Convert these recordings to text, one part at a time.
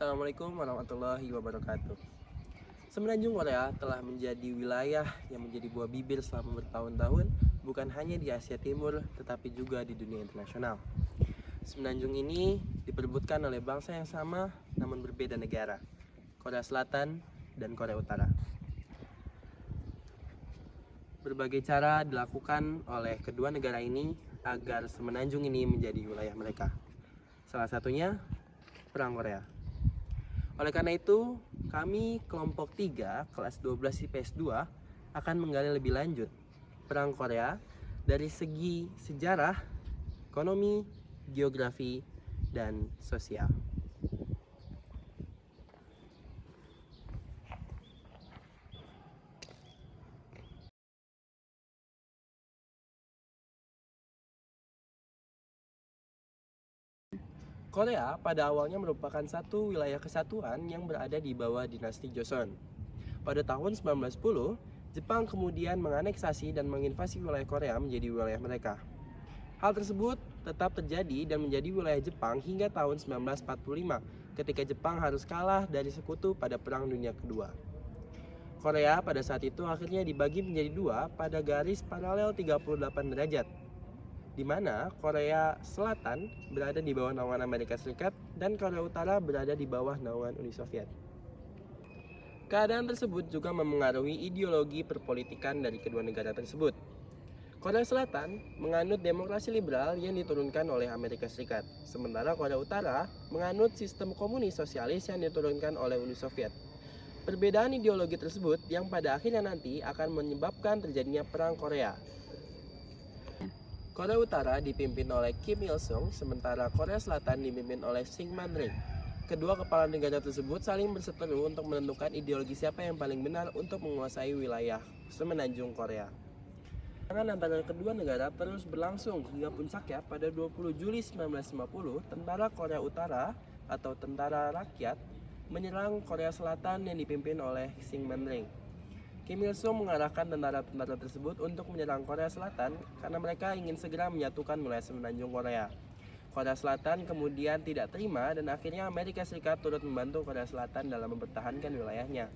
Assalamualaikum warahmatullahi wabarakatuh. Semenanjung Korea telah menjadi wilayah yang menjadi buah bibir selama bertahun-tahun, bukan hanya di Asia Timur, tetapi juga di dunia internasional. Semenanjung ini diperebutkan oleh bangsa yang sama, namun berbeda negara, Korea Selatan dan Korea Utara. Berbagai cara dilakukan oleh kedua negara ini agar semenanjung ini menjadi wilayah mereka. Salah satunya, Perang Korea. Oleh karena itu, kami kelompok 3 kelas 12 IPS 2 akan menggali lebih lanjut Perang Korea dari segi sejarah, ekonomi, geografi, dan sosial. Korea pada awalnya merupakan satu wilayah kesatuan yang berada di bawah dinasti Joseon. Pada tahun 1910, Jepang kemudian menganeksasi dan menginvasi wilayah Korea menjadi wilayah mereka. Hal tersebut tetap terjadi dan menjadi wilayah Jepang hingga tahun 1945 ketika Jepang harus kalah dari sekutu pada Perang Dunia Kedua. Korea pada saat itu akhirnya dibagi menjadi dua pada garis paralel 38 derajat, di mana Korea Selatan berada di bawah naungan Amerika Serikat dan Korea Utara berada di bawah naungan Uni Soviet. Keadaan tersebut juga memengaruhi ideologi perpolitikan dari kedua negara tersebut. Korea Selatan menganut demokrasi liberal yang diturunkan oleh Amerika Serikat, sementara Korea Utara menganut sistem komunis sosialis yang diturunkan oleh Uni Soviet. Perbedaan ideologi tersebut yang pada akhirnya nanti akan menyebabkan terjadinya Perang Korea. Korea Utara dipimpin oleh Kim Il Sung, sementara Korea Selatan dipimpin oleh Syngman Rhee. Kedua kepala negara tersebut saling berseteru untuk menentukan ideologi siapa yang paling benar untuk menguasai wilayah semenanjung Korea. Perang antara kedua negara terus berlangsung hingga puncaknya pada 20 Juli 1950, tentara Korea Utara atau Tentara Rakyat menyerang Korea Selatan yang dipimpin oleh Syngman Rhee. Kim Il Sung mengarahkan tentara-tentara tersebut untuk menyerang Korea Selatan karena mereka ingin segera menyatukan wilayah semenanjung Korea. Korea Selatan kemudian tidak terima dan akhirnya Amerika Serikat turut membantu Korea Selatan dalam mempertahankan wilayahnya.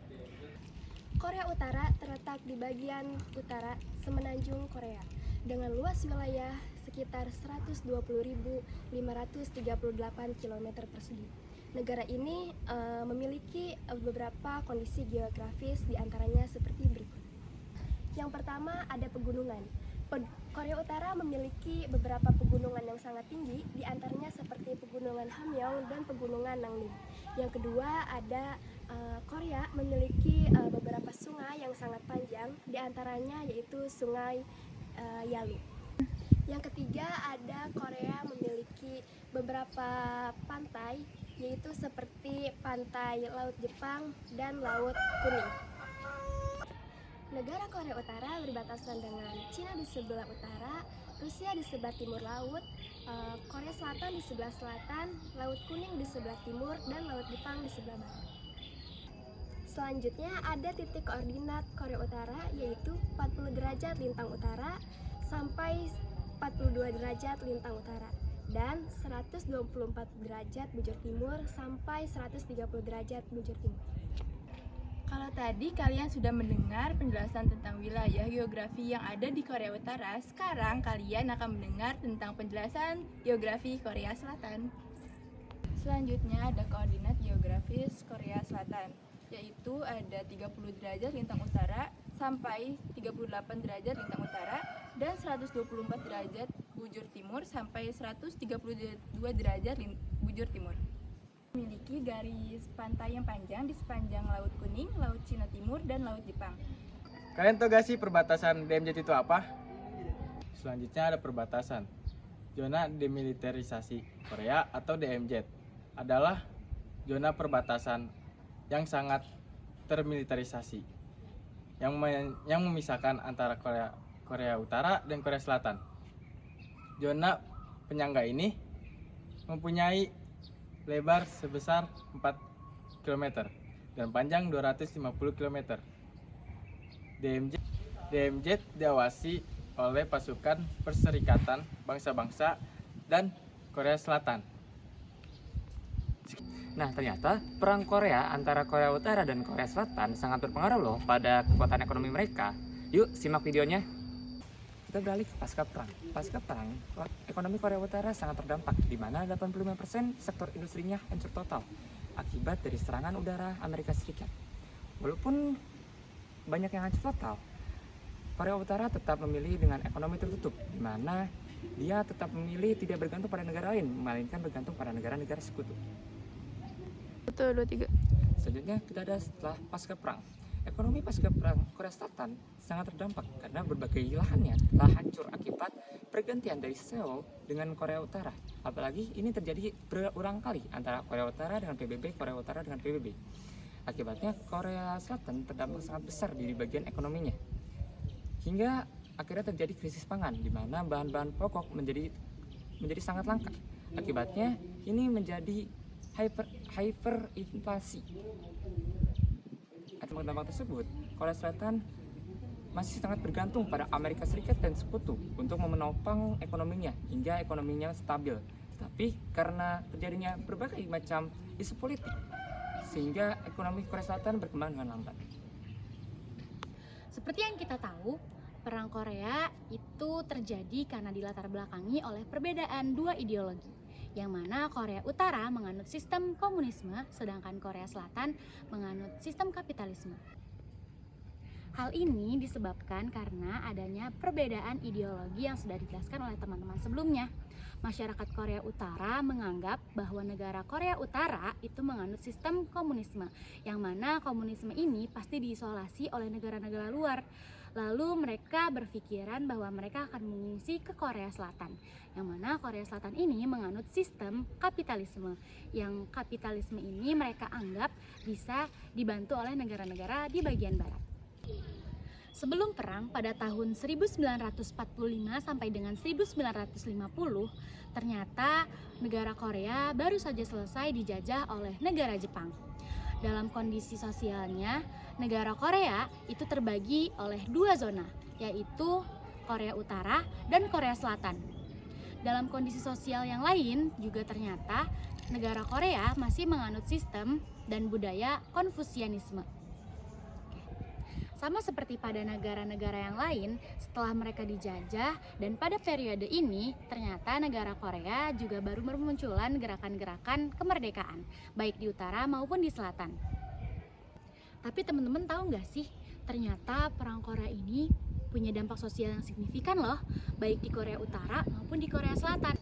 Korea Utara terletak di bagian utara semenanjung Korea dengan luas wilayah sekitar 120.538 km persegi. Negara ini memiliki beberapa kondisi geografis diantaranya seperti berikut. Yang pertama ada pegunungan. Korea Utara memiliki beberapa pegunungan yang sangat tinggi, diantaranya seperti pegunungan Hamgyong dan pegunungan Nanglim. Yang kedua ada Korea memiliki beberapa sungai yang sangat panjang, diantaranya yaitu sungai Yalu. Yang ketiga ada Korea memiliki beberapa pantai, yaitu seperti pantai Laut Jepang dan Laut Kuning. Negara Korea Utara berbatasan dengan Cina di sebelah utara, Rusia di sebelah timur laut, Korea Selatan di sebelah selatan, Laut Kuning di sebelah timur, dan Laut Jepang di sebelah barat. Selanjutnya ada titik koordinat Korea Utara, yaitu 40 derajat lintang utara sampai 42 derajat lintang utara dan 124 derajat bujur timur sampai 130 derajat bujur timur. Kalau tadi kalian sudah mendengar penjelasan tentang wilayah geografi yang ada di Korea Utara, sekarang kalian akan mendengar tentang penjelasan geografi Korea Selatan. Selanjutnya ada koordinat geografis Korea Selatan, yaitu ada 30 derajat lintang utara sampai 38 derajat lintang utara dan 124 derajat bujur timur sampai 132 derajat bujur timur. Memiliki garis pantai yang panjang di sepanjang Laut Kuning, Laut Cina Timur, dan Laut Jepang. Kalian tahu gak sih perbatasan DMZ itu apa? Selanjutnya ada perbatasan. Zona demilitarisasi Korea atau DMZ adalah zona perbatasan yang sangat termilitarisasi yang memisahkan antara Korea Utara dan Korea Selatan. Zona penyangga ini mempunyai lebar sebesar 4 km dan panjang 250 km. DMZ diawasi oleh pasukan Perserikatan Bangsa-Bangsa dan Korea Selatan. Nah, ternyata perang Korea antara Korea Utara dan Korea Selatan sangat berpengaruh loh pada kekuatan ekonomi mereka. Yuk, simak videonya. Kita beralih ke pasca perang. Pasca perang, ekonomi Korea Utara sangat terdampak, di mana 85% sektor industrinya hancur total akibat dari serangan udara Amerika Serikat. Walaupun banyak yang hancur total, Korea Utara tetap memilih dengan ekonomi tertutup, di mana dia tetap memilih tidak bergantung pada negara lain, melainkan bergantung pada negara-negara sekutu. Betul, 23. Selanjutnya kita ada setelah pasca perang. Ekonomi pasca perang Korea Selatan sangat terdampak karena berbagai lahannya telah hancur akibat pergantian dari Seoul dengan Korea Utara. Apalagi ini terjadi berulang kali antara Korea Utara dengan PBB, Korea Utara dengan PBB. Akibatnya Korea Selatan terdampak sangat besar di bagian ekonominya. Hingga akhirnya terjadi krisis pangan di mana bahan-bahan pokok menjadi sangat langka. Akibatnya ini menjadi hyperinflasi. Akibat dampak tersebut, Korea Selatan masih sangat bergantung pada Amerika Serikat dan sekutu untuk menopang ekonominya hingga ekonominya stabil. Tetapi karena terjadinya berbagai macam isu politik, sehingga ekonomi Korea Selatan berkembang dengan lambat. Seperti yang kita tahu, Perang Korea itu terjadi karena dilatar belakangi oleh perbedaan dua ideologi, yang mana Korea Utara menganut sistem komunisme, sedangkan Korea Selatan menganut sistem kapitalisme. Hal ini disebabkan karena adanya perbedaan ideologi yang sudah dijelaskan oleh teman-teman sebelumnya. Masyarakat Korea Utara menganggap bahwa negara Korea Utara itu menganut sistem komunisme, yang mana komunisme ini pasti diisolasi oleh negara-negara luar. Lalu mereka berpikiran bahwa mereka akan mengungsi ke Korea Selatan, yang mana Korea Selatan ini menganut sistem kapitalisme, yang kapitalisme ini mereka anggap bisa dibantu oleh negara-negara di bagian barat. Sebelum perang pada tahun 1945 sampai dengan 1950, ternyata negara Korea baru saja selesai dijajah oleh negara Jepang. Dalam kondisi sosialnya, negara Korea itu terbagi oleh dua zona, yaitu Korea Utara dan Korea Selatan. Dalam kondisi sosial yang lain juga ternyata negara Korea masih menganut sistem dan budaya Konfusianisme. Sama seperti pada negara-negara yang lain, setelah mereka dijajah dan pada periode ini ternyata negara Korea juga baru bermunculan gerakan-gerakan kemerdekaan, baik di utara maupun di selatan. Tapi teman-teman tahu nggak sih, ternyata perang Korea ini punya dampak sosial yang signifikan loh, baik di Korea Utara maupun di Korea Selatan.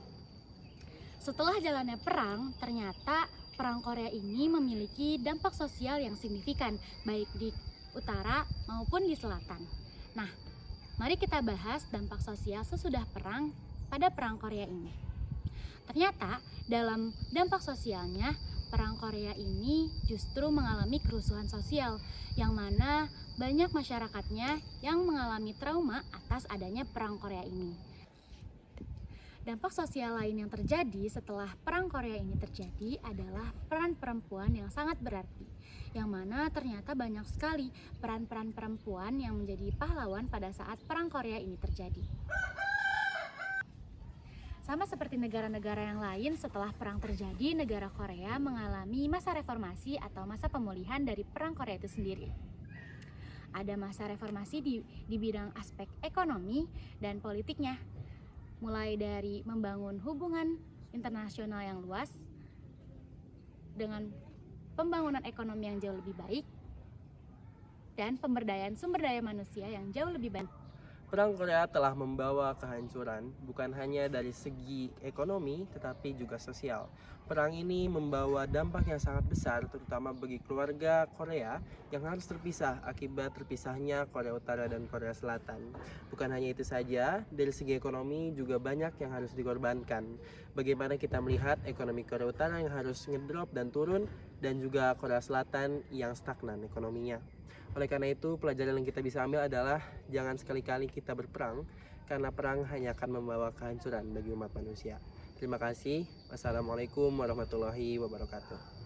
Setelah jalannya perang, ternyata perang Korea ini memiliki dampak sosial yang signifikan, baik di utara maupun di selatan. Nah, mari kita bahas dampak sosial sesudah perang pada perang Korea ini. Ternyata dalam dampak sosialnya, perang Korea ini justru mengalami kerusuhan sosial, yang mana banyak masyarakatnya yang mengalami trauma atas adanya perang Korea ini. Dampak sosial lain yang terjadi setelah perang Korea ini terjadi adalah peran perempuan yang sangat berarti, yang mana ternyata banyak sekali peran-peran perempuan yang menjadi pahlawan pada saat perang Korea ini terjadi. Sama seperti negara-negara yang lain, setelah perang terjadi, negara Korea mengalami masa reformasi atau masa pemulihan dari perang Korea itu sendiri. Ada masa reformasi di bidang aspek ekonomi dan politiknya, mulai dari membangun hubungan internasional yang luas dengan pembangunan ekonomi yang jauh lebih baik dan pemberdayaan sumber daya manusia yang jauh lebih baik. Perang Korea telah membawa kehancuran bukan hanya dari segi ekonomi tetapi juga sosial. Perang ini membawa dampak yang sangat besar terutama bagi keluarga Korea yang harus terpisah akibat terpisahnya Korea Utara dan Korea Selatan. Bukan hanya itu saja, dari segi ekonomi juga banyak yang harus dikorbankan. Bagaimana kita melihat ekonomi Korea Utara yang harus ngedrop dan turun, dan juga Korea Selatan yang stagnan ekonominya. Oleh karena itu, pelajaran yang kita bisa ambil adalah jangan sekali-kali kita berperang, karena perang hanya akan membawa kehancuran bagi umat manusia. Terima kasih. Wassalamualaikum warahmatullahi wabarakatuh.